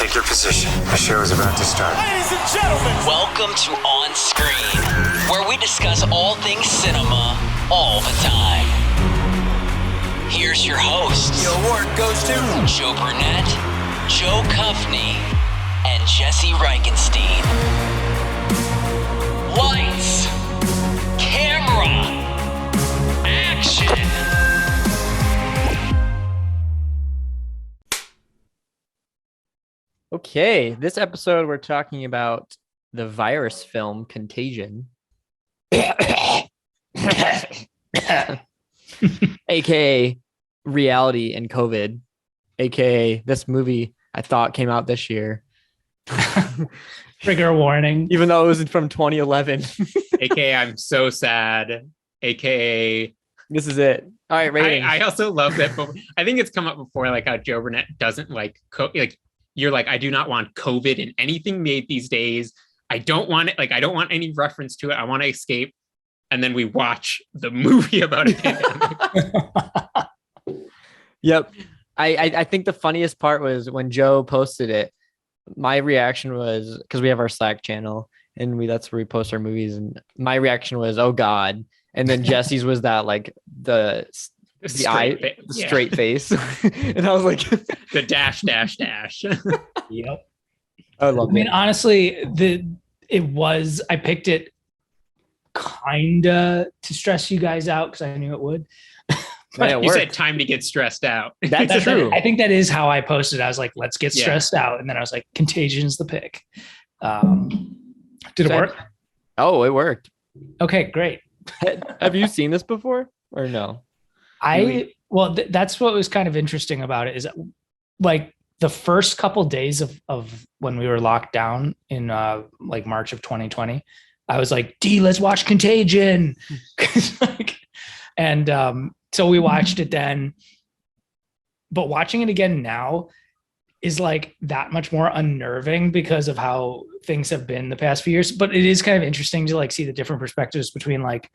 Take your position. The show is about to start. Ladies and gentlemen, welcome to On Screen, where we discuss all things cinema all the time. Here's your hosts. the award goes to Joe Brunett, Joe Cuffney, and Jesse Reichenstein. Lights, camera, action. Okay, this episode we're talking about the virus film Contagion, aka reality and COVID, aka this movie I thought came out this year. Trigger warning. Even though it was from 2011. AKA I'm so sad. AKA this is it. All right, ratings. I also love that, but I think it's come up before, like how Joe Brunett doesn't like you're like, I do not want COVID in anything made these days. I don't want it. Like, I don't want any reference to it. I want to escape. And then we watch the movie about it. Yep. I think the funniest part was when Joe posted it. My reaction was, because we have our Slack channel and that's where we post our movies. And my reaction was, oh God. And then Jesse's was that like the straight face. And I was like, the dash. Yep. I love it. Honestly, I picked it kinda to stress you guys out because I knew it would. You said time to get stressed out. That's true. I think that is how I posted. I was like, let's get stressed out. And then I was like, Contagion's the pick. Did it work? Oh, it worked. Okay, great. Have you seen this before or no? That's what was kind of interesting about it is that, like the first couple days of when we were locked down in like March of 2020, I was like, let's watch Contagion. So we watched it then, but watching it again now is like that much more unnerving because of how things have been the past few years. But it is kind of interesting to like see the different perspectives between like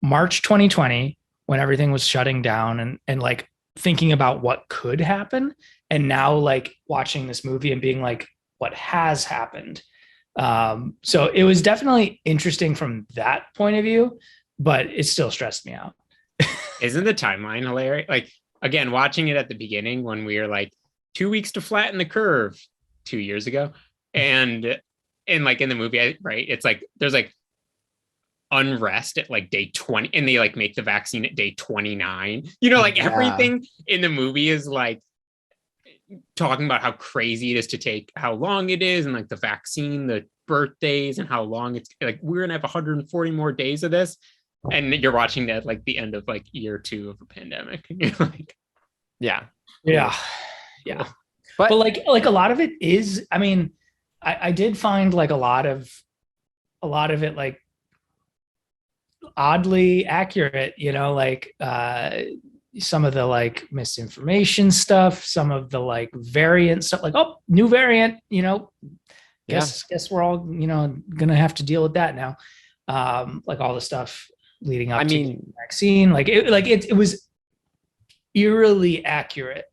March 2020, when everything was shutting down and like thinking about what could happen. And now like watching this movie and being like, what has happened? So it was definitely interesting from that point of view, but it still stressed me out. Isn't the timeline hilarious? Like, again, watching it at the beginning when we were like 2 weeks to flatten the curve 2 years ago. And like in the movie, right? It's like, there's like unrest at like day 20 and they like make the vaccine at day 29. You know, like everything in the movie is like talking about how crazy it is to take, how long it is, and like the vaccine, the birthdays, and how long it's like we're gonna have 140 more days of this. And you're watching that like the end of like year 2 of a pandemic. And you're like, yeah. But like a lot of it is, I mean, I did find like a lot of it like oddly accurate, you know, like some of the like misinformation stuff, some of the like variant stuff, like, oh, new variant, you know, guess we're all, you know, gonna have to deal with that now. Like all the stuff leading up to the vaccine, it was eerily accurate.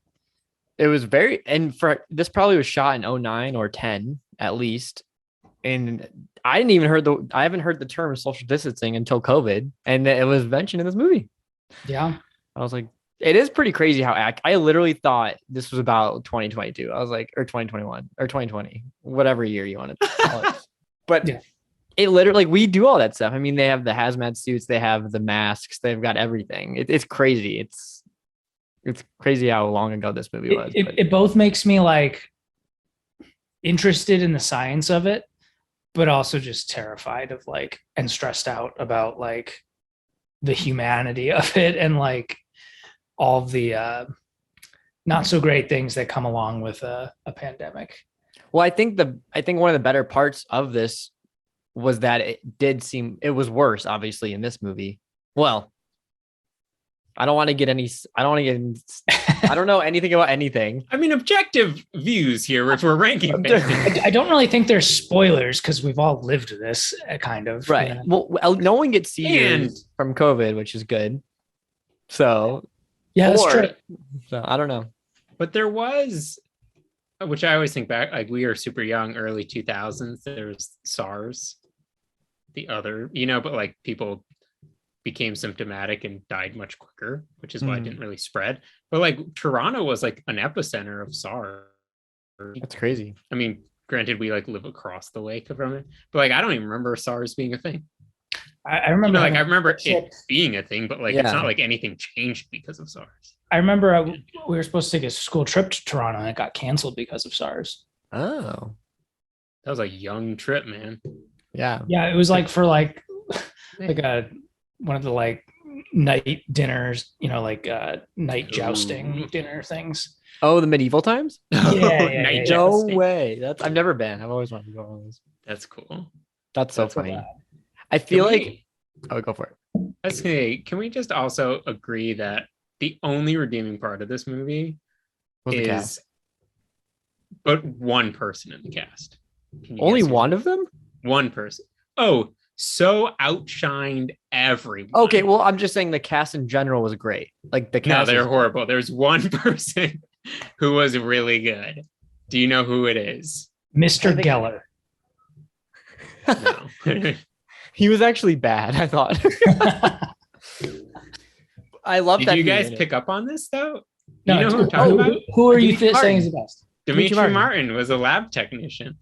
It was very, and for this probably was shot in 2009 or 10 at least. And I haven't heard the term social distancing until COVID, and it was mentioned in this movie. Yeah. I was like, it is pretty crazy how I literally thought this was about 2022. I was like, or 2021 or 2020, whatever year you want to call it. But it literally, like, we do all that stuff. I mean, they have the hazmat suits, they have the masks, they've got everything. It's crazy. It's crazy how long ago this movie was. It both makes me like interested in the science of it, but also just terrified of like, and stressed out about like the humanity of it and like all the not so great things that come along with a pandemic. Well, I think one of the better parts of this was that it was worse, obviously, in this movie. Well, I don't know anything about anything. I mean, objective views here if we're ranking things. I don't really think there's spoilers because we've all lived this kind of. Right. Yeah. Well, no one gets seizures from COVID, which is good. So yeah, that's true. So I don't know. But there was which I always think back, like we were super young, early 2000s. There was SARS, the other, but like people became symptomatic and died much quicker, which is why it didn't really spread. But like Toronto was like an epicenter of SARS. That's crazy. I mean, granted, we like live across the lake from it, but like I don't even remember SARS being a thing. I remember, I remember it being a thing, but like it's not like anything changed because of SARS. I remember we were supposed to take a school trip to Toronto and it got canceled because of SARS. Oh, that was a young trip, man. Yeah. Yeah, it was like for like one of the like night dinners, night jousting dinner things. Oh, the medieval times? Yeah. No way. I've never been. I've always wanted to go on those. That's cool. That's so funny. I feel go for it. Let's say, can we just also agree that the only redeeming part of this movie is but one person in the cast? Only one of them? One person. Oh, so outshined everyone. Okay, well, I'm just saying the cast in general was great. Like the cast. No, they're horrible. There's one person who was really good. Do you know who it is? Mr. Geller. No. He was actually bad, I thought. I love that. Did you guys pick up on this though? No, you know who I'm talking about? Who are you saying is the best? Demetri Martin was a lab technician.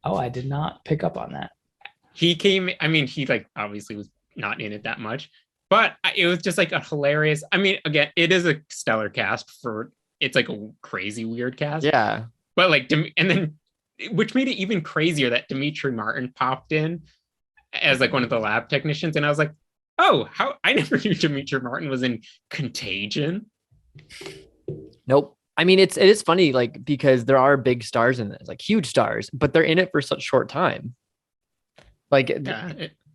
Oh, I did not pick up on that. He came, I mean, he like obviously was not in it that much, but it was just like a hilarious, I mean, again, it is a stellar cast it's like a crazy weird cast. Yeah. But like, and then, which made it even crazier that Demetri Martin popped in as like one of the lab technicians. And I was like, oh, I never knew Demetri Martin was in Contagion. Nope. I mean, it is funny, like, because there are big stars in this, like huge stars, but they're in it for such short time. Like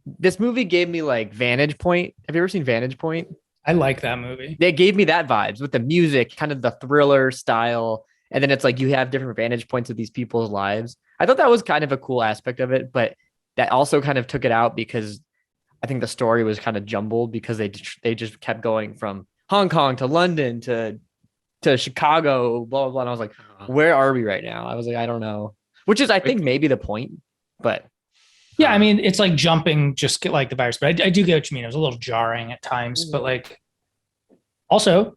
this movie gave me like Vantage Point. Have you ever seen Vantage Point? I like that movie. They gave me that vibes with the music, kind of the thriller style. And then it's like you have different vantage points of these people's lives. I thought that was kind of a cool aspect of it, but that also kind of took it out because I think the story was kind of jumbled because they just kept going from Hong Kong to London to Chicago, blah, blah, blah. And I was like, where are we right now? I was like, I don't know, which is, I think, maybe the point, but. Yeah, I mean, it's like jumping just get like the virus, but I do get what you mean. It was a little jarring at times, but like also,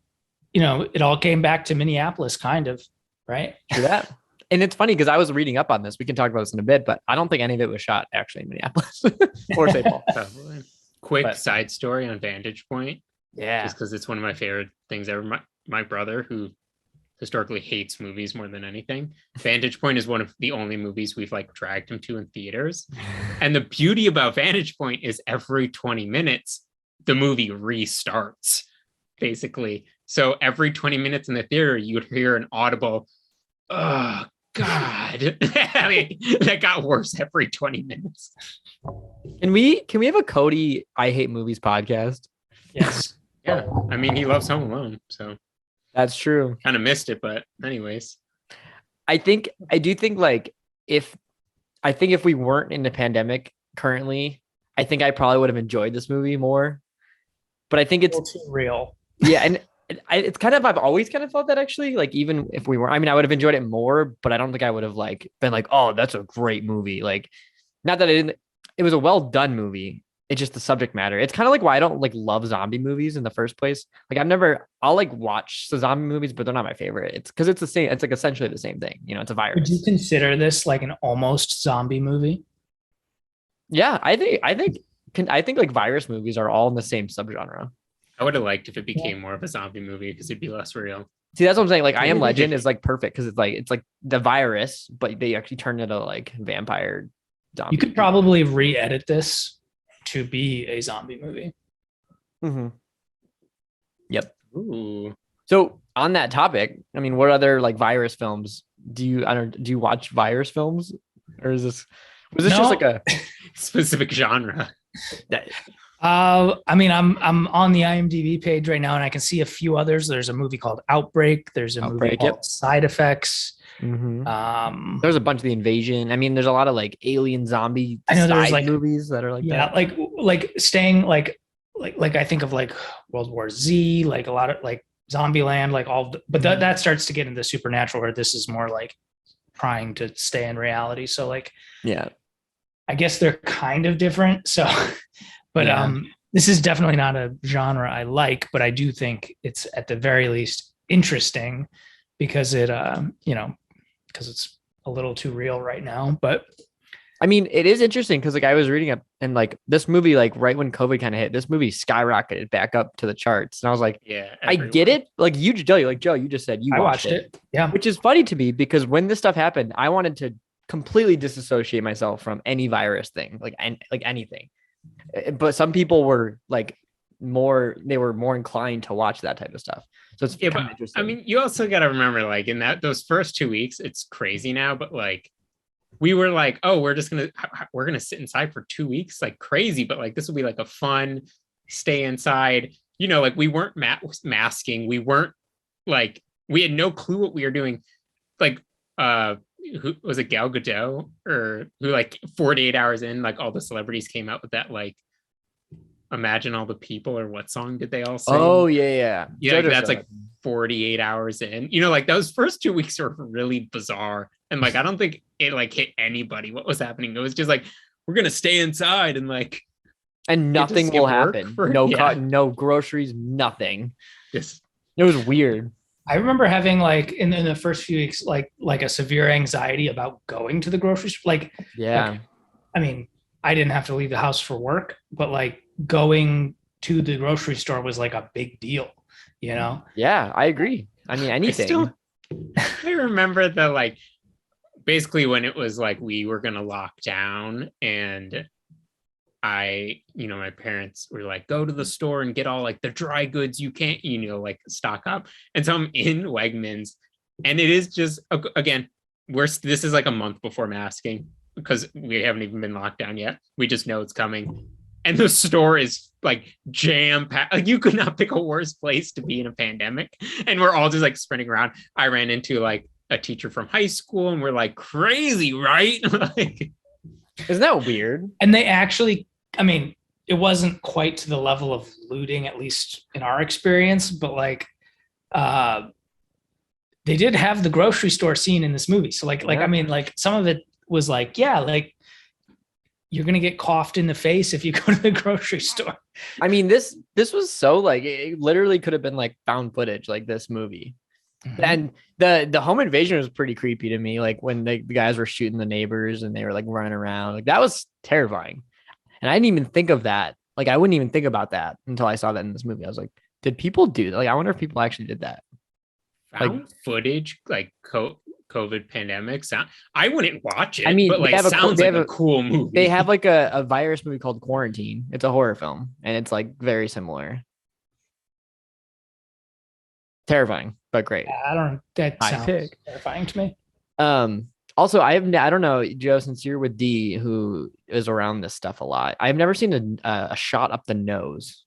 it all came back to Minneapolis kind of, right? True that. And it's funny because I was reading up on this. We can talk about this in a bit, but I don't think any of it was shot actually in Minneapolis or St. Paul. Quick side story on Vantage Point. Yeah. Just because it's one of my favorite things ever. My brother, who historically hates movies more than anything, Vantage Point is one of the only movies we've like dragged him to in theaters. And the beauty about Vantage Point is every 20 minutes, the movie restarts, basically. So every 20 minutes in the theater, you would hear an audible, oh, God. I mean, that got worse every 20 minutes. Can we have a Cody I Hate Movies podcast? Yes. Yeah. I mean, he loves Home Alone, so. That's true. Kind of missed it, but anyways. I do think like if we weren't in the pandemic currently, I think I probably would have enjoyed this movie more. But I think it's too real. Yeah, and it's kind of, I've always kind of felt that actually, like even if we were, I mean, I would have enjoyed it more, but I don't think I would have like been like, oh, that's a great movie. Like, not that it was a well done movie. It's just the subject matter. It's kind of like why I don't like love zombie movies in the first place. Like I'll like watch the zombie movies, but they're not my favorite. It's because it's the same. It's like essentially the same thing. It's a virus. Would you consider this like an almost zombie movie? Yeah, I think like virus movies are all in the same subgenre. I would have liked if it became more of a zombie movie because it'd be less real. See, that's what I'm saying. Like I Am Legend is like perfect because it's like the virus, but they actually turn it into like vampire zombie. You could probably re-edit this to be a zombie movie. Mm-hmm. Yep. Ooh. So on that topic, I mean, what other like virus films do you watch virus films, or was this just like a specific genre? I mean, I'm on the IMDb page right now, and I can see a few others. There's a movie called Outbreak. There's a movie called Side Effects. Mm-hmm. There's a bunch of The Invasion. I mean, there's a lot of like alien zombie there's like movies that are like that. like staying like I think of like World War Z, like a lot of like Zombieland, like all. But that starts to get into supernatural, where this is more like trying to stay in reality. So like, Yeah. I guess they're kind of different. So, but this is definitely not a genre I like, but I do think it's at the very least interesting because it, because it's a little too real right now. But I mean, it is interesting because like I was reading up and like this movie, like right when COVID kind of hit, this movie skyrocketed back up to the charts. And I was like, Yeah, I get it. Like Joe, you just said you watched it. Yeah. Which is funny to me because when this stuff happened, I wanted to completely disassociate myself from any virus thing, like anything. But some people were like more inclined to watch that type of stuff. So it's kind of interesting. I mean, you also got to remember, like in those first 2 weeks, it's crazy now, but like we were like, oh, we're gonna sit inside for 2 weeks, like crazy, but like this will be like a fun stay inside. You know, like we weren't masking, we weren't like we had no clue what we were doing. Like, who was it, Gal Gadot, or who like 48 hours in, like all the celebrities came out with that like Imagine All the People, or what song did they all sing? Oh yeah. Like, that's like 48 hours in. You know, like those first 2 weeks were really bizarre, and like I don't think it like hit anybody what was happening. It was just like we're gonna stay inside and like nothing will happen. No groceries, nothing. Yes, it was weird. I remember having like in the first few weeks like a severe anxiety about going to the grocery store. Like, I mean, I didn't have to leave the house for work, but like going to the grocery store was like a big deal, you know? Yeah, I agree. I mean, anything. I remember the like basically when it was like we were gonna lock down, and my parents were like, go to the store and get all like the dry goods you can't, like stock up. And so I'm in Wegmans, and it is just, again, this is like a month before masking because we haven't even been locked down yet. We just know it's coming. And the store is like jam packed. Like you could not pick a worse place to be in a pandemic. And we're all just like sprinting around. I ran into like a teacher from high school, and we're like, crazy, right? Like, isn't that weird? And they actually, I mean, it wasn't quite to the level of looting, at least in our experience, but like they did have the grocery store scene in this movie. So like, I mean, like some of it was like, yeah, like you're going to get coughed in the face if you go to the grocery store. I mean, this was so like, it literally could have been like found footage, like this movie. Mm-hmm. And the home invasion was pretty creepy to me. Like when the guys were shooting the neighbors and they were like running around, like that was terrifying. And I didn't even think of that. Like, I wouldn't even think about that until I saw that in this movie. I was like, did people do that? Like, I wonder if people actually did that. Found footage, like COVID pandemic sound. I wouldn't watch it. I mean, but like, sounds like a cool movie. They have like a virus movie called Quarantine. It's a horror film, and it's like very similar. Terrifying, but great. Yeah, that sounds terrifying to me. Also, I don't know, Joe, since you're with D, who is around this stuff a lot, I've never seen a shot up the nose.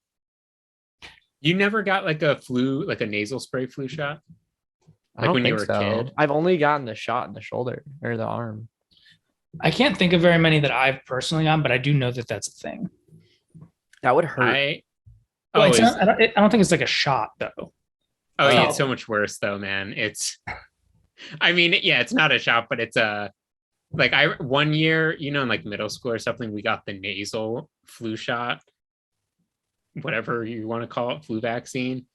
You never got like a nasal spray flu shot? Like when you were a kid? I've only gotten the shot in the shoulder or the arm. I can't think of very many that I've personally gotten, but I do know that that's a thing. That would hurt. I don't think it's like a shot though. Oh yeah, it's so much worse though, man. I mean, yeah, it's not a shot, but it's one year, in like middle school or something, we got the nasal flu shot, whatever you want to call it, flu vaccine.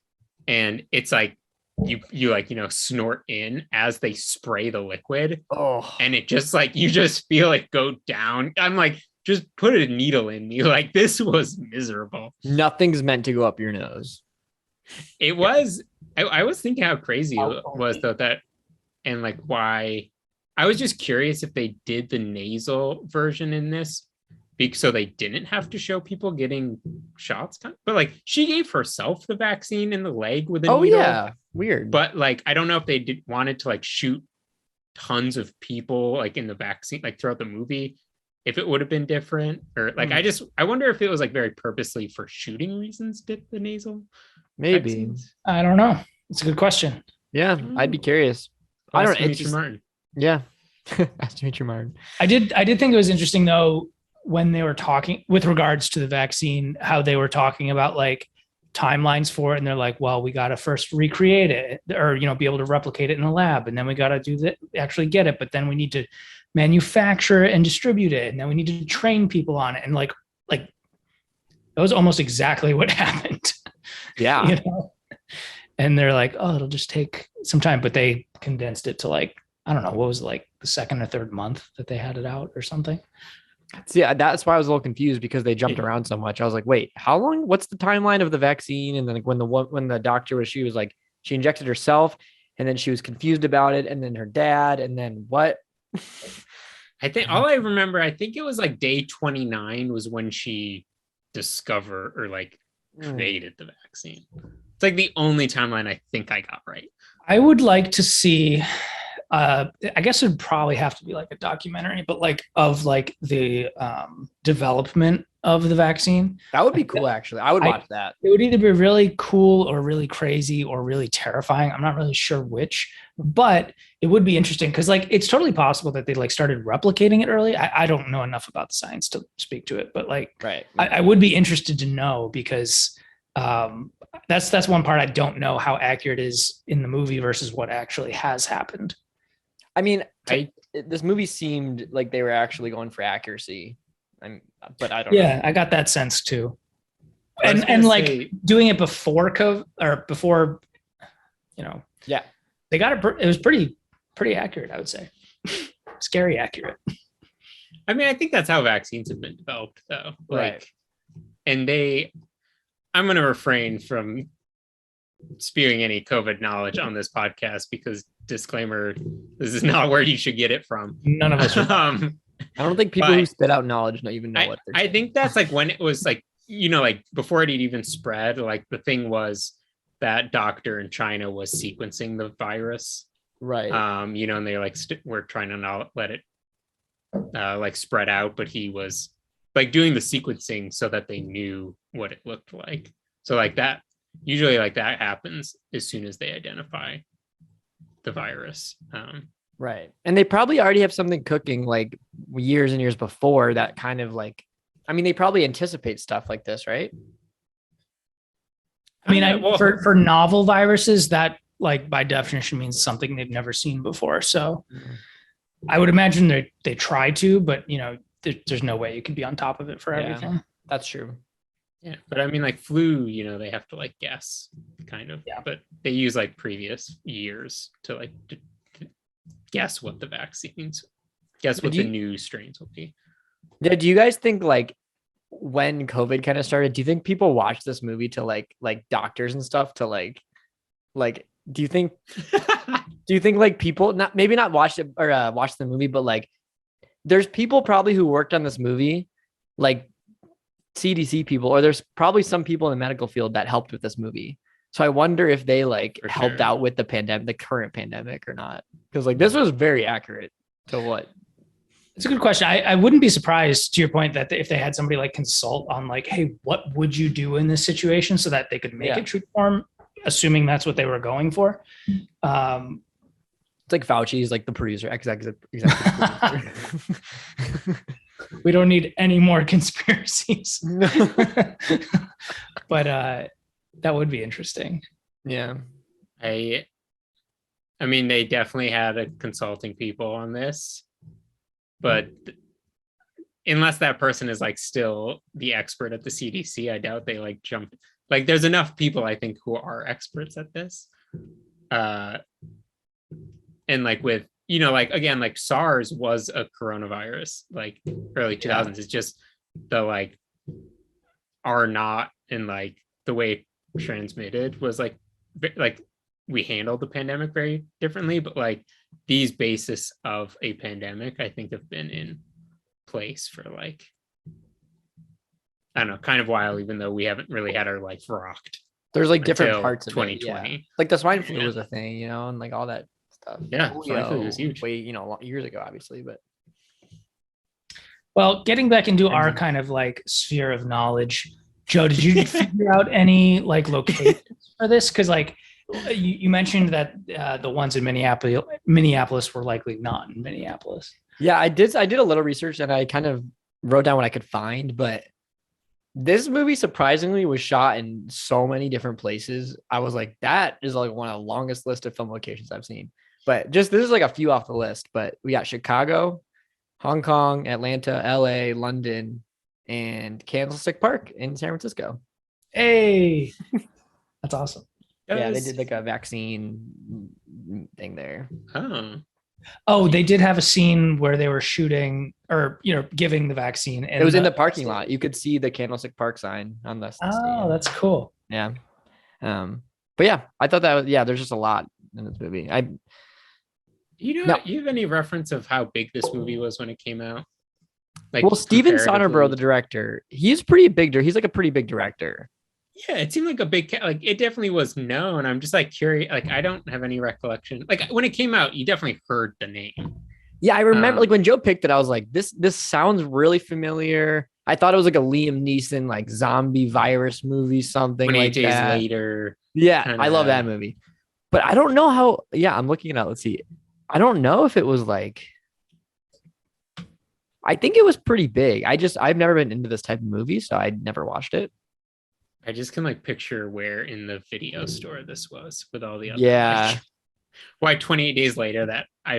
And it's like, you like, snort in as they spray the liquid. Oh, and it just like, you just feel it go down. I'm like, just put a needle in me. Like, this was miserable. Nothing's meant to go up your nose. It was, I was thinking how crazy it was though, that, and like why I was just curious if they did the nasal version in this so they didn't have to show people getting shots. But like she gave herself the vaccine in the leg with a needle. Yeah, weird. But like I don't know if they wanted to like shoot tons of people like in the vaccine, like throughout the movie, if it would have been different, or like I wonder if it was like very purposely for shooting reasons did the nasal maybe vaccines. I don't know. It's a good question. Yeah, I'd be curious. I don't know. Demetri Martin. Yeah. That's Demetri Martin. I did think it was interesting though, when they were talking with regards to the vaccine, how they were talking about like timelines for it, and they're like, well, we got to first recreate it, or be able to replicate it in a lab, and then we got to do that, actually get it, but then we need to manufacture it and distribute it, and then we need to train people on it, and like that was almost exactly what happened. Yeah. And they're like, oh, it'll just take some time, but they condensed it to like, I don't know, what was it, like the second or third month that they had it out or something. So yeah, that's why I was a little confused, because they jumped around so much. I was like, wait, how long? What's the timeline of the vaccine? And then when the doctor she was like, she injected herself, and then she was confused about it, and then her dad, and then what? I think all I remember, I think it was like day 29 was when she discovered or like created the vaccine. It's like the only timeline I think I got right. I would like to see, I guess it'd probably have to be like a documentary, but like of like the development of the vaccine. That would be cool, actually. I would watch that. It would either be really cool or really crazy or really terrifying. I'm not really sure which, but it would be interesting because like it's totally possible that they like started replicating it early. I don't know enough about the science to speak to it, but like right. I would be interested to know, because that's one part I don't know how accurate it is in the movie versus what actually has happened. I mean, this movie seemed like they were actually going for accuracy, but I don't know. Yeah, I got that sense too. And like doing it before COVID or before, yeah, they got it. It was pretty accurate, I would say. Scary accurate. I mean, I think that's how vaccines have been developed, though. Right. And I'm going to refrain from spewing any COVID knowledge on this podcast because, disclaimer, this is not where you should get it from. None of us. I don't think people who spit out knowledge don't even know what they're saying. I think that's like when it was like, like before it even spread, like the thing was that doctor in China was sequencing the virus. Right. And they like were trying to not let it like spread out, but he was like doing the sequencing so that they knew what it looked like. So like that, usually like that happens as soon as they identify the virus. Right. And they probably already have something cooking like years and years before that kind of like, I mean, they probably anticipate stuff like this, right? I mean, for novel viruses, that like by definition means something they've never seen before. So I would imagine they try to, but there's no way you can be on top of it for everything. That's true. Yeah, but I mean, like flu, they have to like guess, kind of. Yeah. But they use like previous years to like to guess what the vaccines, guess what the new strains will be. Yeah. Do you guys think like when COVID kind of started, do you think people watched this movie to like doctors and stuff to like do you think like people maybe not watch it or watch the movie, but like there's people probably who worked on this movie, like CDC people, or there's probably some people in the medical field that helped with this movie. So I wonder if they like helped out with the pandemic, the current pandemic or not. Because like this was very accurate to what. It's a good question. I wouldn't be surprised, to your point, that if they had somebody like consult on like, hey, what would you do in this situation, so that they could make it true form, assuming that's what they were going for. It's like Fauci's like the producer, executive producer. We don't need any more conspiracies. But that would be interesting. Yeah. I mean, they definitely had a consulting people on this, but unless that person is like still the expert at the CDC, I doubt they like jumped. Like there's enough people, I think, who are experts at this. And like with, like, again, like SARS was a coronavirus, like early 2000s. It's just the like are not, and like the way it transmitted was like we handled the pandemic very differently, but like these basis of a pandemic, I think, have been in place for like, I don't know, kind of while, even though we haven't really had our life rocked. There's like different parts of 2020. it. Yeah. Like the swine flu was a thing, and like all that stuff. Yeah, swine flu was huge. Way, years ago, obviously, but. Well, getting back into our kind of like sphere of knowledge, Joe, did you figure out any like locations for this? Because like you mentioned that the ones in Minneapolis were likely not in Minneapolis. Yeah, I did a little research and I kind of wrote down what I could find, but This movie surprisingly was shot in so many different places. I was like, that is like one of the longest list of film locations I've seen. But just this is like a few off the list. But we got Chicago, Hong Kong, Atlanta, LA, London, and Candlestick Park in San Francisco. Hey, that's awesome. Yeah, they did like a vaccine thing there. Oh, they did have a scene where they were shooting or giving the vaccine. It was in the parking lot. You could see the Candlestick Park sign on the Oh, that's cool. Yeah. But yeah, I thought that was there's just a lot in this movie. You have any reference of how big this movie was when it came out? Like, well, Steven Soderbergh, the director, he's pretty big. He's like a pretty big director. Yeah, it seemed like a big it definitely was known. I'm just like curious. Like, I don't have any recollection. Like when it came out, you definitely heard the name. Yeah, I remember like when Joe picked it, I was like, this sounds really familiar. I thought it was like a Liam Neeson like zombie virus movie, something 28 like Days that. Later. Yeah, I love that movie. But I don't know how. Yeah, I'm looking it up. Let's see. I don't know if it was like. I think it was pretty big. I've never been into this type of movie, so I never watched it. I just can like picture where in the video store this was with all the other. Yeah. Why 28 Days Later?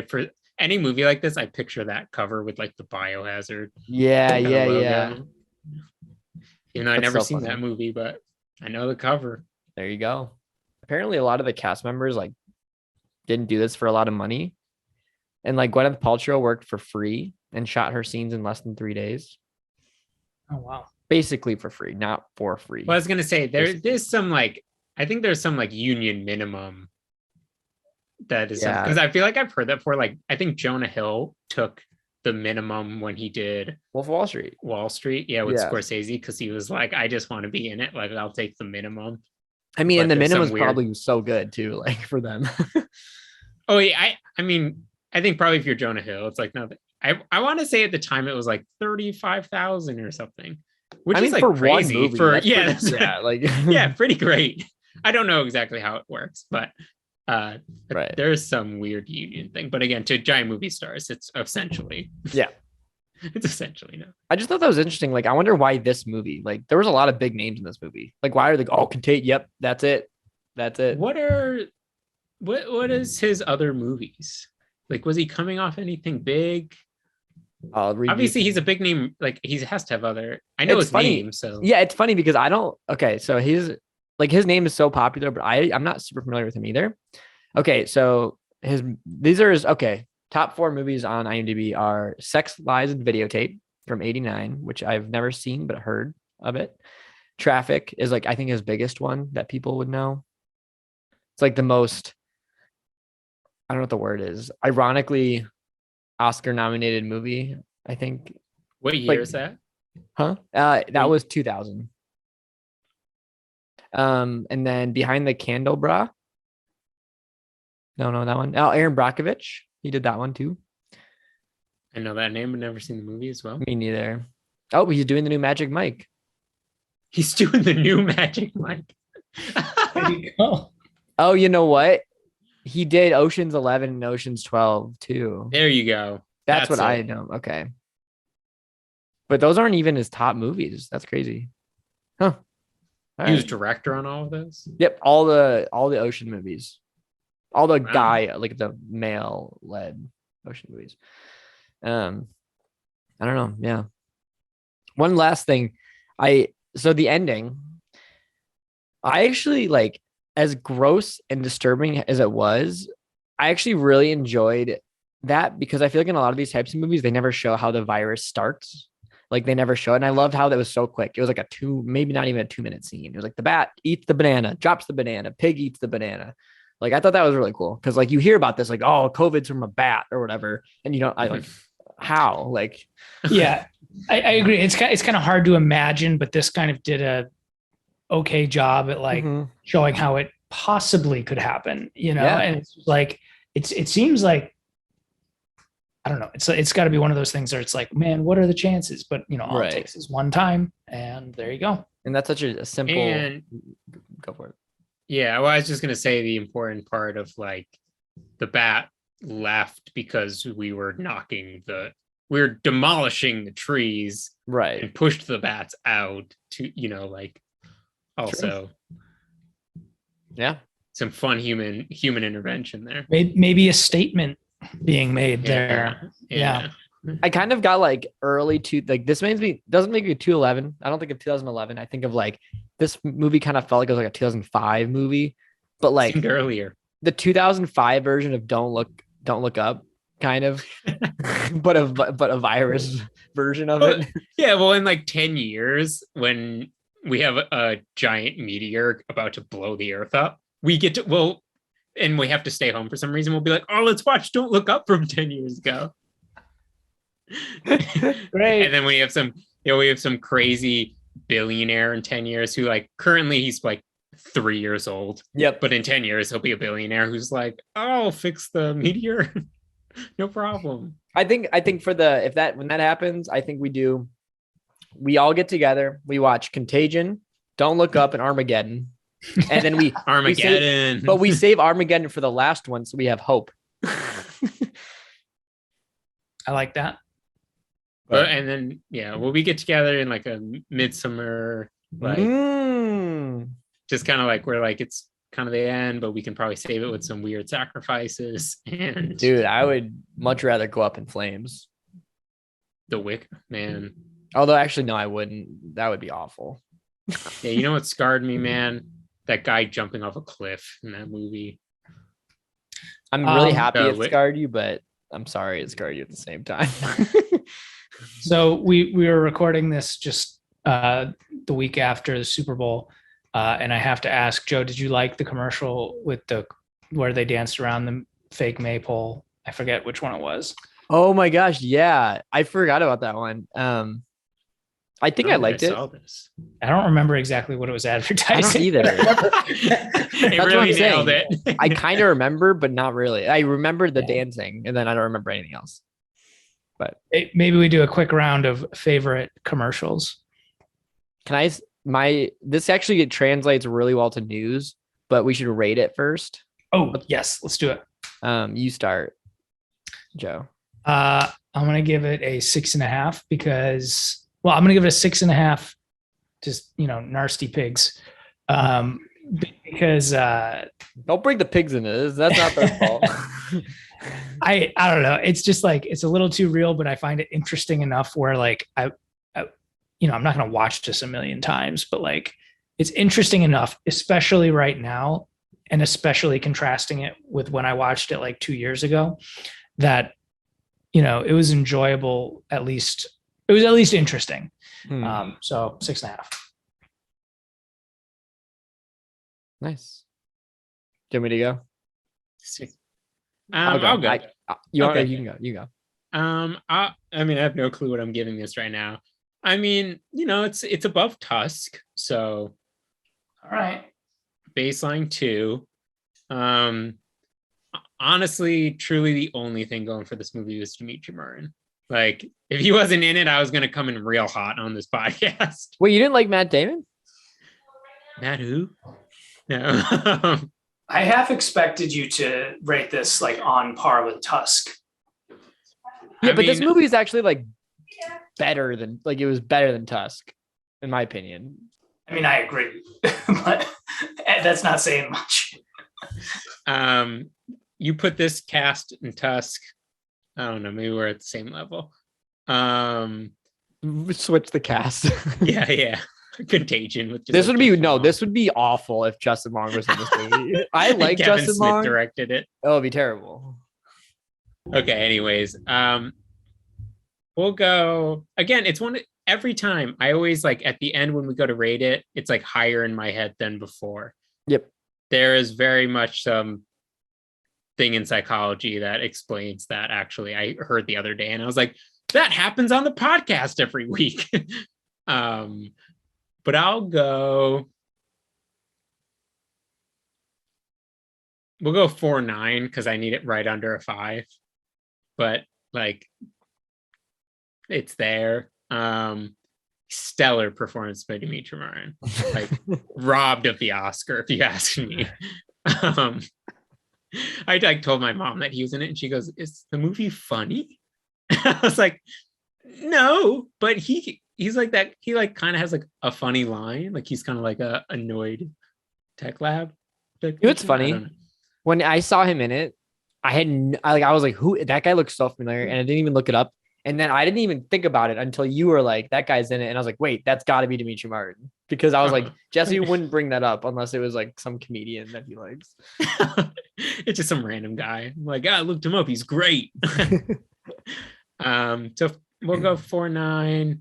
For any movie like this, I picture that cover with like the biohazard. Yeah. Even though I never so seen funny. that movie, but I know the cover. There you go. Apparently, a lot of the cast members like didn't do this for a lot of money, and like Gwyneth Paltrow worked for free and shot her scenes in less than 3 days. Oh wow. Basically for free, not for free. Well, I was gonna say there's some like I think there's some like union minimum that is because I feel like I've heard that before. Like I think Jonah Hill took the minimum when he did Wolf of Wall Street. With Scorsese, because he was like, I just want to be in it. Like I'll take the minimum. I mean, But and the there's minimum some is probably so good too, like for them. Oh yeah, I mean, I think probably if you're Jonah Hill, it's like nothing. I want to say at the time it was like 35,000 or something. Which is like for crazy one movie, pretty great. I don't know exactly how it works, but there's some weird union thing. But again, to giant movie stars, it's essentially it's essentially no. I just thought that was interesting. Like, I wonder why this movie. Like, there was a lot of big names in this movie. Like, why are they? Oh, Contagion. Yep, that's it. What is his other movies? Like, was he coming off anything big? Obviously he's a big name. Like he has to have other. I know his name. So yeah, it's funny because I don't. Okay, so his name is so popular, but I'm not super familiar with him either. Okay, so these are his top 4 movies on IMDb are Sex, Lies, and Videotape from '89, which I've never seen but heard of it. Traffic is like I think his biggest one that people would know. It's like the most. I don't know what the word is. Ironically, Oscar nominated movie, I think. What year is that? Huh? That was 2000. And then Behind the Candelabra. No, that one. Oh, Aaron Brockovich. He did that one too. I know that name, but never seen the movie as well. Me neither. Oh, he's doing the new Magic Mike. He's doing the new Magic Mike. There you go. Oh, you know what? He did Ocean's 11 and Ocean's 12 too. There you go. That's what I know. Okay. But those aren't even his top movies. That's crazy. Huh. He was director on all of those? Yep. All the Ocean movies. All the guy, like the male led Ocean movies. I don't know. Yeah. One last thing. So the ending, I actually like, as gross and disturbing as it was, I actually really enjoyed that because I feel like in a lot of these types of movies, they never show how the virus starts. Like they never show it. And I loved how that was so quick. It was like maybe not even a 2-minute scene. It was like the bat eats the banana, drops the banana, pig eats the banana. Like I thought that was really cool. Cause like you hear about this, like, oh, COVID's from a bat or whatever. And how? Like, yeah, I agree. It's kind of hard to imagine, but this kind of did a okay job at like showing how it possibly could happen, and it's like it seems like I don't know, it's got to be one of those things where it's like, man, what are the chances? But all it takes is one time and there you go. And that's such a simple go for it. Yeah, well, I was just gonna say the important part of like the bat left because we were knocking the we're demolishing the trees Right. and pushed the bats out to, you know, like also Yeah. some fun human intervention there. Maybe a statement being made there. Yeah. I kind of got like early to like this doesn't make me 211. I don't think of 2011. I think of like this movie kind of felt like it was like a 2005 movie, but like Seemed earlier. the 2005 version of Don't Look Up, kind of, but a virus version of it. Yeah, well, in like 10 years, when we have a giant meteor about to blow the earth up, we get to and we have to stay home for some reason. We'll be like, oh, let's watch Don't Look Up from 10 years ago. Great. And then we have some crazy billionaire in 10 years who like currently he's like 3 years old. Yep. But in 10 years he'll be a billionaire who's like, oh, I'll fix the meteor. No problem. I think when that happens, I think we all get together, we watch Contagion, Don't Look Up, and Armageddon. And then Armageddon. we save Armageddon for the last one, so we have hope. I like that. And then we get together in like a midsummer, like just kind of like we're like it's kind of the end, but we can probably save it with some weird sacrifices. And dude, I would much rather go up in flames. The Wick Man. Although actually no, I wouldn't. That would be awful. Yeah, you know what scarred me, man? That guy jumping off a cliff in that movie. I'm really happy it scarred you, but I'm sorry it scarred you at the same time. So we were recording this just the week after the Super Bowl, and I have to ask Joe, did you like the commercial with where they danced around the fake maypole? I forget which one it was. Oh my gosh, yeah, I forgot about that one. I think I liked it. I don't remember exactly what it was advertising. I don't either. It really nailed it. I kind of remember, but not really. I remember the dancing, and then I don't remember anything else. But maybe we do a quick round of favorite commercials. This actually translates really well to news, but we should rate it first. Oh, yes, let's do it. You start, Joe. I'm going to give it a 6.5 because, well, I'm going to give it a 6.5. Just, nasty pigs. Because don't bring the pigs into this. That's not their fault. I don't know. It's just like, it's a little too real, but I find it interesting enough where like, I'm not going to watch this a million times, but like, it's interesting enough, especially right now, and especially contrasting it with when I watched it like 2 years ago, that, it was enjoyable. It was at least interesting. So 6.5. Nice. Do you want me to go? 6. I'll go. You can go. You go. I have no clue what I'm giving this right now. I mean, it's above Tusk, so all right. Baseline 2. Honestly, truly, the only thing going for this movie was Demetri Martin. Like, if he wasn't in it, I was gonna come in real hot on this podcast. Wait, you didn't like Matt Damon? Matt who? No. I half expected you to rate this like on par with Tusk. Yeah, but this movie is actually like better than it was better than Tusk, in my opinion. I mean, I agree, but that's not saying much. You put this cast in Tusk. I don't know. Maybe we're at the same level. Switch the cast. Yeah. Contagion. With This would be awful if Justin Long was in this movie. I like Kevin Justin Smith Long. directed it. Oh, it'd be terrible. Okay. Anyways, we'll go again. It's every time. I always like at the end when we go to rate it, it's like higher in my head than before. Yep. There is very much some thing in psychology that explains that. Actually, I heard the other day, and I was like, that happens on the podcast every week. But we'll go 4.9 because I need it right under a 5. But like, it's there. Stellar performance by Demetri Martin, like robbed of the Oscar, if you ask me. I told my mom that he was in it, and she goes, "Is the movie funny?" I was like, no, but he's like that. He like kind of has like a funny line. Like he's kind of like a annoyed tech lab. It's funny. When I saw him in it, I was like, who? That guy looks so familiar, and I didn't even look it up. And then I didn't even think about it until you were like, that guy's in it. And I was like, wait, that's got to be Demetri Martin. Because I was like, Jesse wouldn't bring that up unless it was like some comedian that he likes. It's just some random guy. I'm like, I looked him up. He's great. So we'll go 4.9.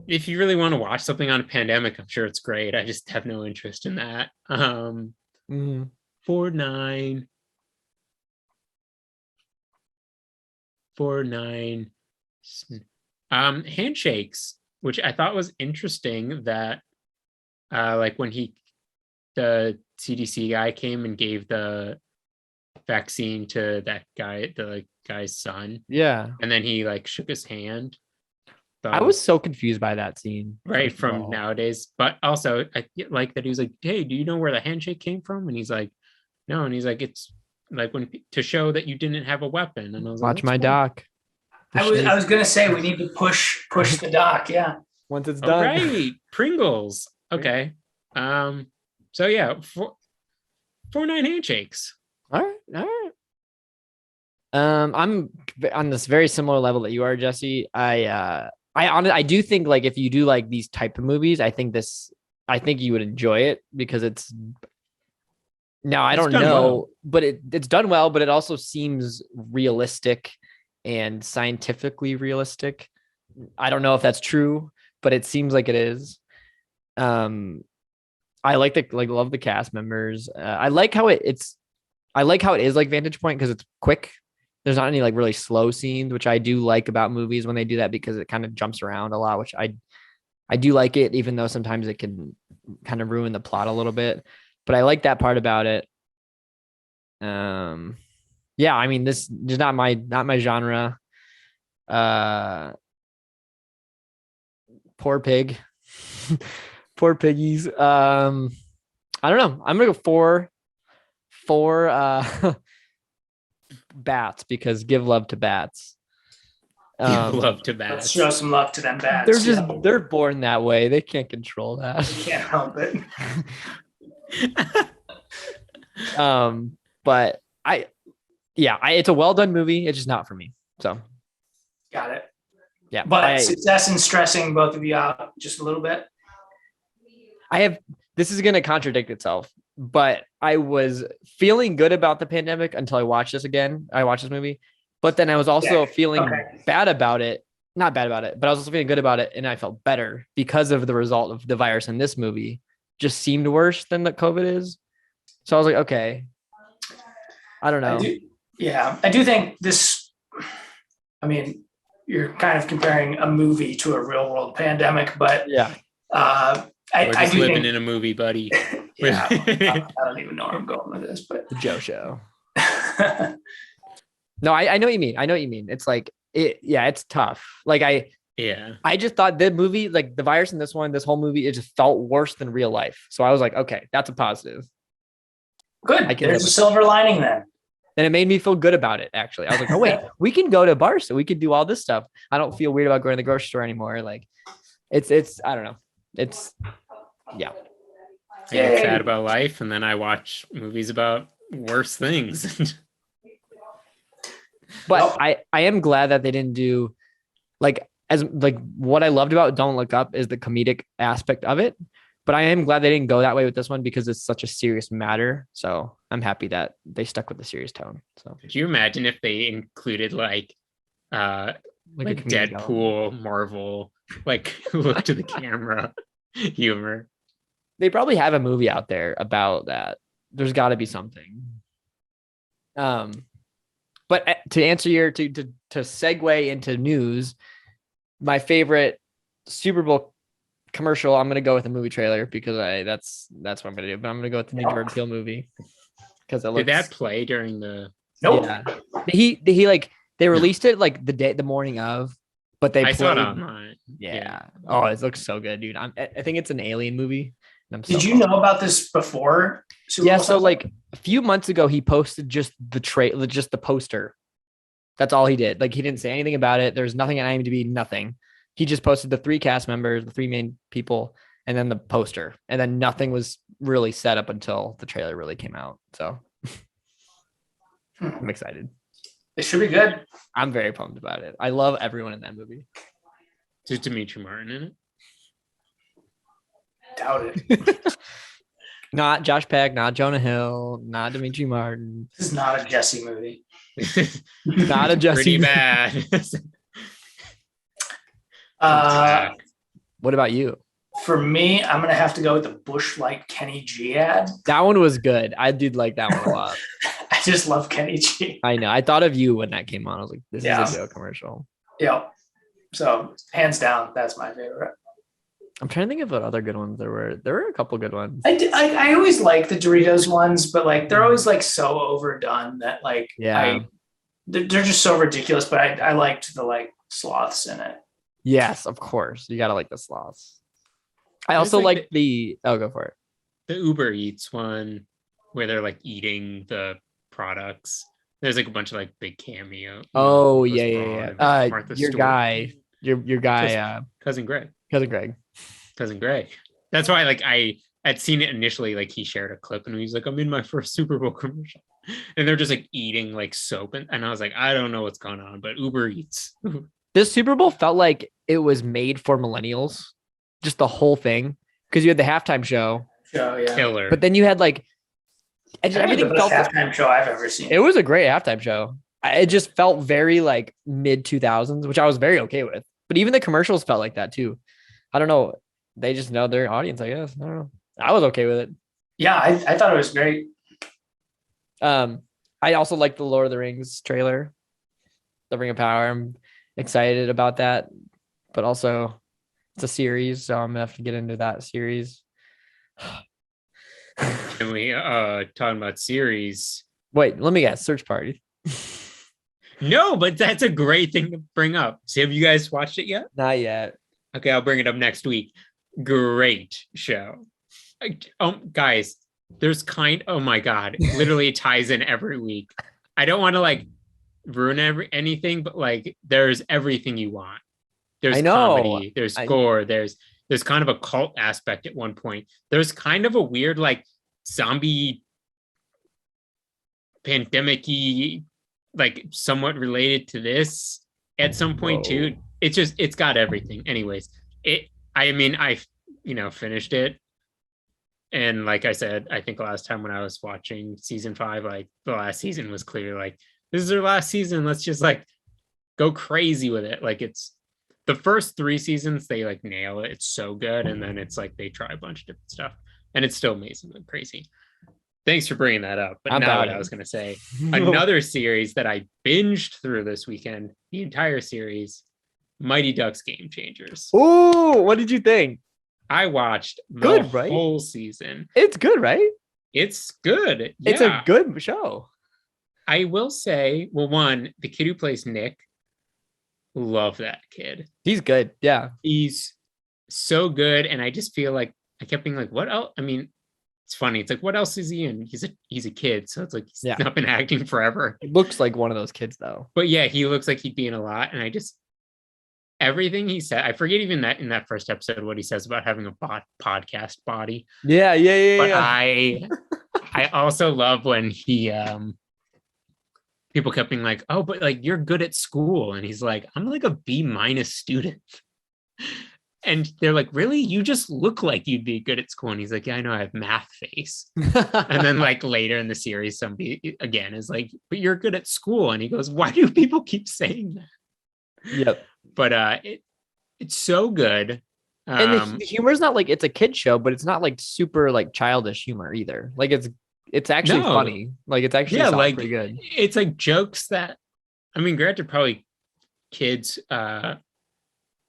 If you really want to watch something on a pandemic, I'm sure it's great. I just have no interest in that. 4.9. 4.9. Handshakes, which I thought was interesting that like when the CDC guy came and gave the vaccine to that guy, the guy's son. Yeah. And then he like shook his hand. So, I was so confused by that scene. Right, from nowadays. But also I like that he was like, hey, do you know where the handshake came from? And he's like, no. And he's like, it's like to show that you didn't have a weapon. And I was like, watch my doc. I was gonna say we need to push the doc. Yeah. Once it's done. Right. Pringles. Okay. So yeah, 4.9 handshakes. All right. I'm on this very similar level that you are, Jesse. I do think like if you do like these type of movies, I think you would enjoy it because it's I don't know, well. But it's done well, but it also seems realistic and scientifically realistic. I don't know if that's true, but it seems like it is. I love the cast members. I like how it is like Vantage Point because it's quick. There's not any like really slow scenes, which I do like about movies when they do that because it kind of jumps around a lot, which I do like it, even though sometimes it can kind of ruin the plot a little bit. But I like that part about it. Yeah, I mean, this is not my genre. Poor pig. Poor piggies. I don't know. I'm gonna go four bats because give love to bats. Give love to bats. Let's show some love to them bats. They're born that way. They can't control that. You can't help it. But it's a well done movie. It's just not for me. So got it. Yeah. But success in stressing both of you out just a little bit. This is going to contradict itself, but I was feeling good about the pandemic until I watched this again. I watched this movie, but then I was also feeling bad about it. Not bad about it, but I was also feeling good about it. And I felt better because of the result of the virus in this movie just seemed worse than the COVID is. So I was like, okay, I don't know. I do think this, I mean, you're kind of comparing a movie to a real world pandemic, but yeah. We're just living in a movie, buddy. Yeah, I don't even know where I'm going with this, but the Joe Show. No, I know what you mean. I know what you mean. It's like it's tough. Like I just thought the movie, like the virus in this whole movie, it just felt worse than real life. So I was like, okay, that's a positive. Good. There's a silver lining then. And it made me feel good about it. Actually, I was like, oh wait, we can go to bars, so we can do all this stuff. I don't feel weird about going to the grocery store anymore. Like it's I don't know. It's yeah. I get sad about life, and then I watch movies about worse things. But I am glad that they didn't do what I loved about Don't Look Up is the comedic aspect of it. But I am glad they didn't go that way with this one because it's such a serious matter. So I'm happy that they stuck with the serious tone. So could you imagine if they included like Deadpool, Marvel, like look to the camera humor? They probably have a movie out there about that. There's got to be something. But to answer to segue into news, my favorite Super Bowl commercial, I'm going to go with a movie trailer because that's what I'm going to do. But I'm going to go with the new Jordan Peele movie because did that play during the? Nope. Yeah. They released it like the morning of, but I saw it online. Yeah. Oh, it looks so good, dude. I think it's an alien movie. Did you know about this before? Super Bowl? So like a few months ago, he posted just the poster That's all he did. Like he didn't say anything about it. There's nothing on IMDb, nothing. He just posted the 3 cast members, the 3 main people, and then the poster. And then nothing was really set up until the trailer really came out. So I'm excited. It should be good. I'm very pumped about it. I love everyone in that movie. Is Demetri Martin in it? Doubt it. Not Josh Peck, not Jonah Hill, not Demetri Martin. This is not a Jesse movie. Not a Jesse. Pretty bad. What about you? For me, I'm gonna have to go with the Bush Light Kenny G ad. That one was good. I did like that one a lot. I just love Kenny G. I know. I thought of you when that came on. I was like, this Yeah. is a good commercial. Yep. So hands down, that's my favorite. I'm trying to think of what other good ones there were. There were a couple good ones. I always like the Doritos ones, but like they're always like so overdone that like they're just so ridiculous. But I liked the like sloths in it. Yes, of course. You gotta like the sloths. I also like the go for it. The Uber Eats one where they're like eating the products. There's like a bunch of like big cameo. Oh yeah. Your guy, your guy, cousin Greg. Cousin Greg. That's why like I had seen it initially. Like he shared a clip and he's like, I'm in my first Super Bowl commercial, and they're just like eating like soap, and I was like, I don't know what's going on, but Uber Eats. This Super Bowl felt like it was made for millennials, just the whole thing, because you had the halftime show. Oh yeah. Killer. But then you had like everything the felt best halftime show I've ever seen. It was a great halftime show. It just felt very like mid 2000s, which I was very okay with. But even the commercials felt like that too. I don't know. They just know their audience, I guess. I don't know. I was okay with it. Yeah, I thought it was great. I also like the Lord of the Rings trailer, The Ring of Power. I'm excited about that, but also it's a series, so I'm gonna have to get into that series. And we talking about series. Wait, let me guess. Search Party. No, but that's a great thing to bring up. So have you guys watched it yet? Not yet. Okay, I'll bring it up next week. Great show. Guys, there's oh my God, it literally ties in every week. I don't want to like ruin anything, but like there's everything you want. There's comedy, there's gore, there's kind of a cult aspect at one point. There's kind of a weird like zombie pandemic-y, like somewhat related to this at some point too. It's got everything. Anyways, I finished it. And like I said, I think last time when I was watching season 5, like the last season was clear, like this is their last season. Let's just like go crazy with it. Like it's the first 3 seasons, they like nail it. It's so good. And then it's like, they try a bunch of different stuff and it's still amazingly crazy. Thanks for bringing that up. But now what I was going to say, another series that I binged through this weekend, the entire series, Mighty Ducks Game Changers. Oh, what did you think? I watched the whole season. It's good, right? It's good. Yeah. It's a good show. I will say, well, one, the kid who plays Nick, love that kid. He's good. Yeah. He's so good. And I just feel like I kept being like, what else? I mean, it's funny. It's like, what else is he in? He's a kid. So it's like, he's not been acting forever. It looks like one of those kids though. But yeah, he looks like he'd be in a lot. And everything he said, I forget even that in that first episode, what he says about having a podcast body. Yeah. But I also love when he, people kept being like, oh, but like, you're good at school. And he's like, I'm like a B- student. And they're like, really? You just look like you'd be good at school. And he's like, yeah, I know, I have math face. And then like later in the series, somebody again is like, but you're good at school. And he goes, why do people keep saying that? Yep. But it's so good. And the humor is not like it's a kid show, but it's not like super like childish humor either. Like it's actually funny. Like it's actually like pretty good. It's like jokes that, I mean, granted, probably kids.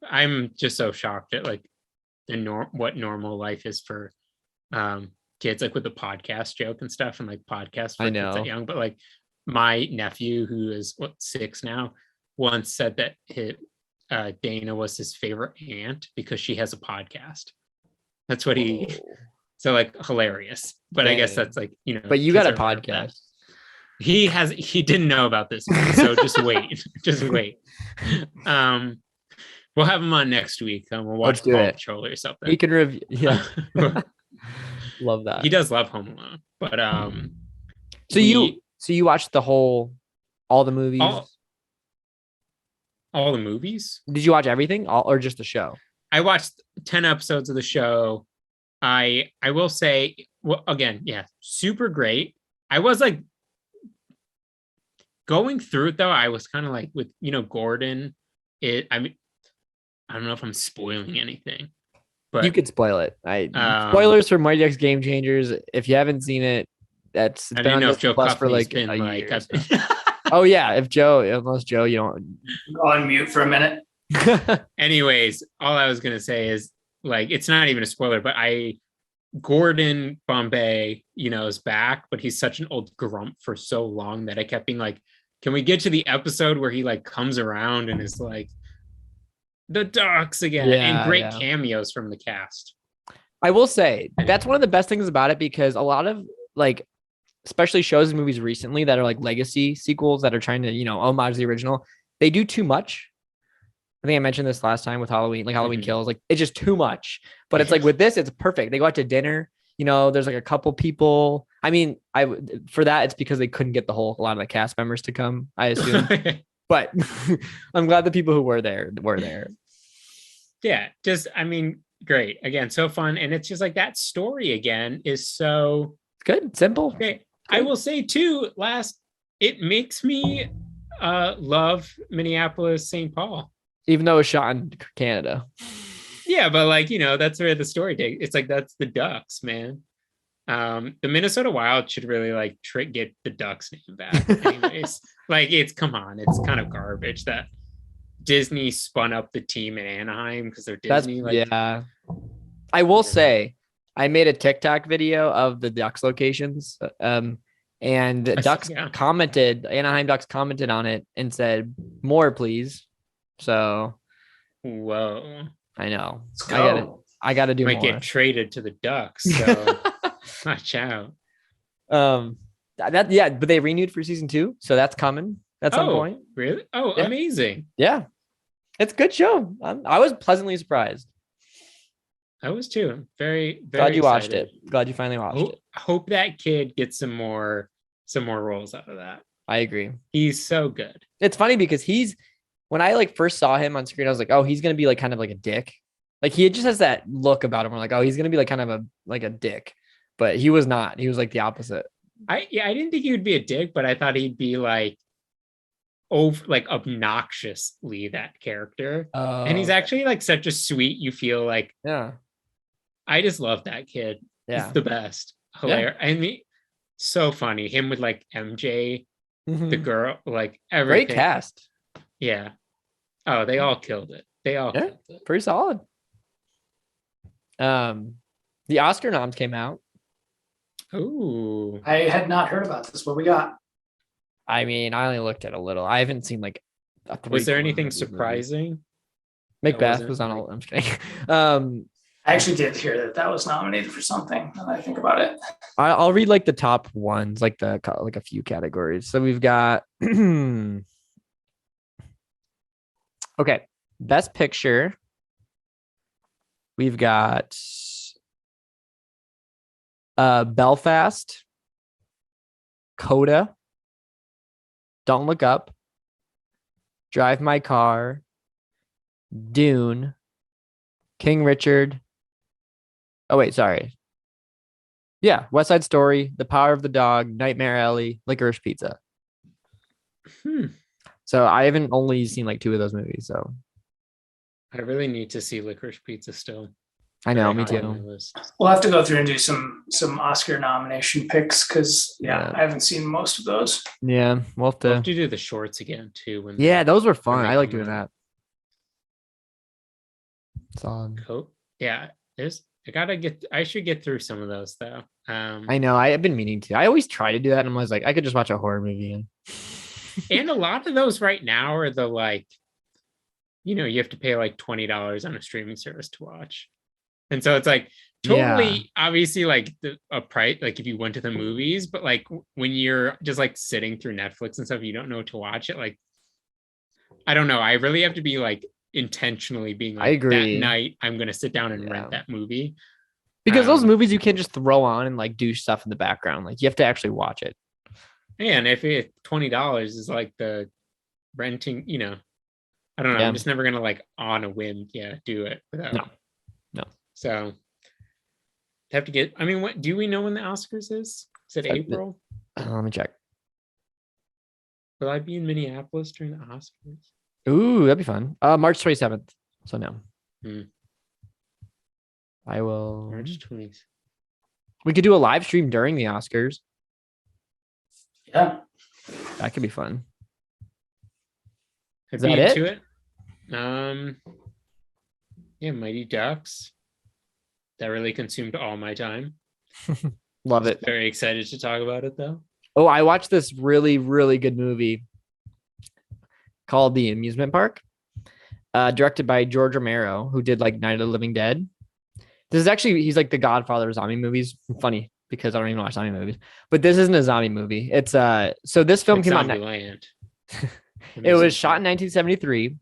I'm just so shocked at like what normal life is for kids, like with the podcast joke and stuff, and like podcasts for kids that young. But like my nephew, who is 6 now, once said that Dana was his favorite aunt because she has a podcast. That's what he. So like hilarious, but I guess that's like, But you got a podcast. He didn't know about this movie, so just wait. Just wait. We'll have him on next week. We'll watch Paw Patrol or something. He can review. Yeah. Love that. He does love Home Alone. But so you watched all the movies? All the movies? Did you watch everything or just the show? I watched 10 episodes of the show. I will say, well, again, yeah, super great. I was like going through it though. I was kind of like with, Gordon. I mean, I don't know if I'm spoiling anything, but you could spoil it. Spoilers for Mighty Ducks Game Changers. If you haven't seen it, I didn't know if Joe Plus for like a year. Oh yeah, unless Joe, you don't go on mute for a minute. Anyways, all I was gonna say is like it's not even a spoiler, but Gordon Bombay, is back, but he's such an old grump for so long that I kept being like, can we get to the episode where he like comes around and is like the Ducks again? And great cameos from the cast. I will say that's one of the best things about it, because a lot of like, especially shows and movies recently that are like legacy sequels that are trying to, homage the original, they do too much. I think I mentioned this last time with Halloween, like Halloween Kills, like it's just too much. But it's like with this, it's perfect. They go out to dinner, there's like a couple people. I mean, for that, it's because they couldn't get a lot of the cast members to come, I assume. But I'm glad the people who were there were there. Yeah, great. Again, so fun. And it's just like that story again is so good, simple. Okay. Good. I will say too, it makes me love Minneapolis, St. Paul. Even though it was shot in Canada. Yeah, but like, that's where the story takes. It's like, that's the Ducks, man. The Minnesota Wild should really like get the Ducks name back. Anyways, like it's kind of garbage that Disney spun up the team in Anaheim because they're Disney. Yeah. I will say, I made a TikTok video of the Ducks locations. And Ducks commented, Anaheim Ducks commented on it and said, more, please. So, whoa! I know. I gotta do more. Might get traded to the Ducks. So watch out. But they renewed for season 2, so that's coming at some point. Really? Oh, yeah. Amazing! Yeah, it's a good show. I was pleasantly surprised. I was too. I'm very, very glad you excited. watched it. Glad you finally watched it. Hope that kid gets some more roles out of that. I agree. He's so good. It's funny because when I like first saw him on screen, I was like, oh, he's gonna be like kind of like a dick. Like he just has that look about him. We're like, oh, he's gonna be like kind of a dick, but he was not. He was like the opposite. I didn't think he would be a dick, but I thought he'd be like obnoxiously that character. And he's actually like such a sweet. You feel like I just love that kid. Yeah, he's the best. Hilarious. Yeah. I mean, so funny. Him with like MJ, the girl, like everything. Great cast. Yeah. Oh, they all killed it. Killed it. Pretty solid. The Oscar noms came out. Ooh. I had not heard about this. What we got? I mean, I only looked at a little. I haven't seen like. Was there anything surprising? Macbeth was on all. I'm just kidding. I actually did hear that was nominated for something. Now that I think about it, I'll read like the top ones, like a few categories. So we've got. Okay, Best Picture. We've got Belfast, Coda, Don't Look Up, Drive My Car, Dune, King Richard. Oh, wait, sorry. Yeah, West Side Story, The Power of the Dog, Nightmare Alley, Licorice Pizza. So I haven't only seen like 2 of those movies. So I really need to see Licorice Pizza still. I know, me too. We'll have to go through and do some Oscar nomination picks because I haven't seen most of those. Yeah, we'll have to do the shorts again too. Those were fun. I like doing that. Solid. Cool. Yeah, I should get through some of those though. I know. I've been meaning to. I always try to do that, and I'm always like, I could just watch a horror movie and. And a lot of those right now are the like, you have to pay like $20 on a streaming service to watch. And so it's like totally Yeah. obviously like a price, like if you went to the movies, but like when you're just like sitting through Netflix and stuff, you don't know to watch it. Like, I don't know. I really have to be like intentionally being I like that agree. night, I'm going to sit down and rent Yeah. that movie. Because those movies you can't just throw on and like do stuff in the background. Like you have to actually watch it. And if it $20 is like the renting, I don't know. Yeah. I'm just never going to like on a whim, do it without. No. So have to get, I mean, what do we know when the Oscars is? Is it April? Let me check. Will I be in Minneapolis during the Oscars? Ooh, that'd be fun. March 27th. So no. I will. March 20th. We could do a live stream during the Oscars. Yeah. That could be fun. I'd Is be that into it. Yeah, Mighty Ducks. That really consumed all my time. Love it. Very excited to talk about it though. Oh, I watched this really, really good movie called The Amusement Park, directed by George Romero, who did like Night of the Living Dead. This is actually, he's like the godfather of zombie movies. Funny because I don't even watch zombie movies, but this isn't a zombie movie. It's so this film came out. It was shot in 1973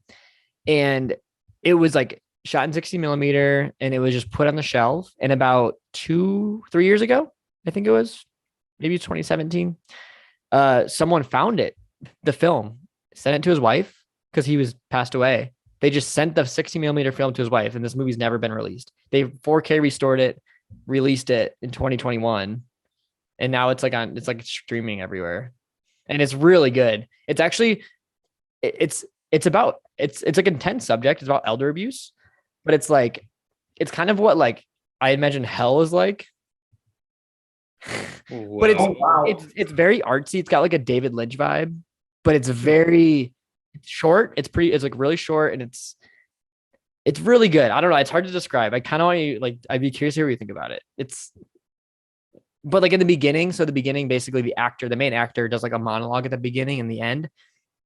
and it was like shot in 60 millimeter and it was just put on the shelf. And about 2-3 years ago, I think it was maybe 2017, someone found it, the film, sent it to his wife because he was passed away. They just sent the 60 millimeter film to his wife and this movie's never been released. They 4K restored it, released it in 2021. And now it's like streaming everywhere. And it's really good. It's actually, it's like an intense subject. It's about elder abuse, but it's kind of what like I imagine hell is like. But it's very artsy. It's got like a David Lynch vibe, but it's very short. It's like really short and it's really good. I don't know. It's hard to describe. I kind of want you I'd be curious to hear what you think about it. But like in the beginning, basically the main actor does like a monologue at the beginning and the end.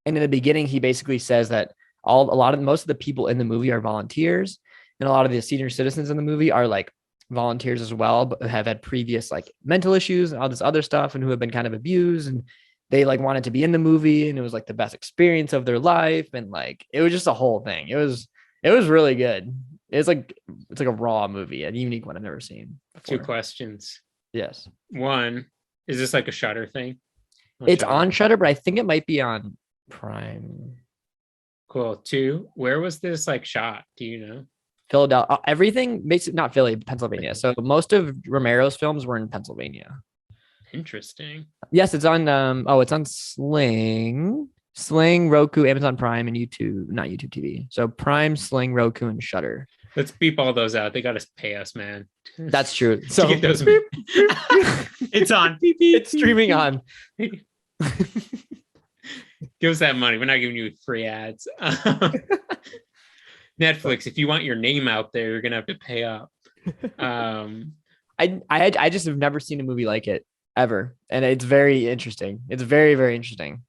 And in the beginning, he basically says that most of the people in the movie are volunteers and a lot of the senior citizens in the movie are like volunteers as well, but have had previous like mental issues and all this other stuff and who have been kind of abused and they like wanted to be in the movie and it was like the best experience of their life. And like, it was just a whole thing. It was really good. It's like a raw movie, a unique one I've never seen before. 2 questions. Yes. 1, is this like a Shudder thing? It's on Shudder, but I think it might be on Prime. Cool. 2, where was this like shot? Do you know? Philadelphia. Everything makes it not Philly, Pennsylvania. So most of Romero's films were in Pennsylvania. Interesting. Yes, it's on it's on Sling, Roku, Amazon Prime, and YouTube, not YouTube TV. So Prime, Sling, Roku, and Shudder. Let's beep all those out. They got to pay us, man. That's true. So get those it's on. Beep, beep, it's streaming on. Give us that money. We're not giving you free ads. Netflix, if you want your name out there, you're gonna have to pay up. I just have never seen a movie like it ever, and it's very interesting. It's very, very interesting.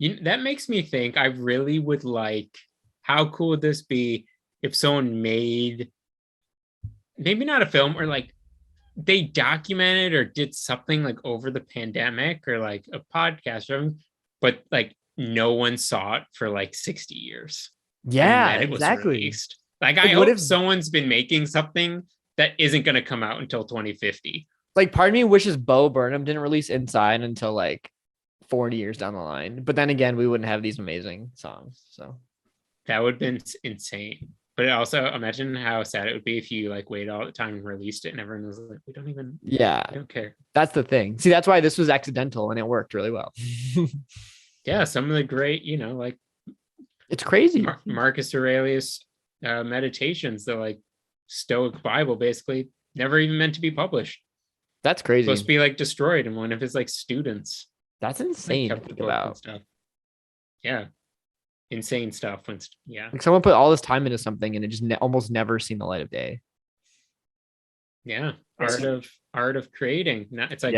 That makes me think. I really would like. How cool would this be if someone made maybe not a film or like they documented or did something like over the pandemic or like a podcast or something, but like no one saw it for like 60 years. Yeah, it was exactly. Released. Like I hope someone's been making something that isn't going to come out until 2050. Like part of me wishes Bo Burnham didn't release Inside until like 40 years down the line. But then again, we wouldn't have these amazing songs. So that would have been insane. But also imagine how sad it would be if you like waited all the time and released it and everyone was like, we don't care. That's the thing. See, that's why this was accidental and it worked really well. Yeah, some of the great, like it's crazy. Marcus Aurelius meditations, the like Stoic Bible, basically never even meant to be published. That's crazy. Supposed to be like destroyed in one of his like students. That's insane to think about. Stuff. Yeah. Insane stuff. Like someone put all this time into something and it just almost never seen the light of day. Yeah. Art of creating. It's like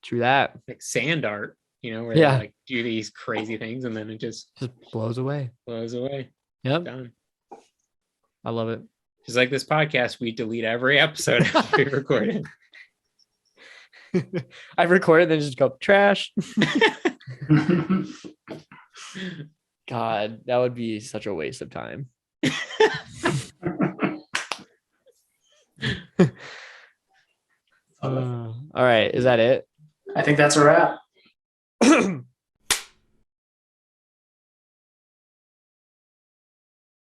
true that. Like sand art, where they like do these crazy things and then it just blows away. Yep. Done. I love it. Just like this podcast, we delete every episode after we recorded. I've recorded, then just go trash. God, that would be such a waste of time. All right, is that it? I think that's a wrap.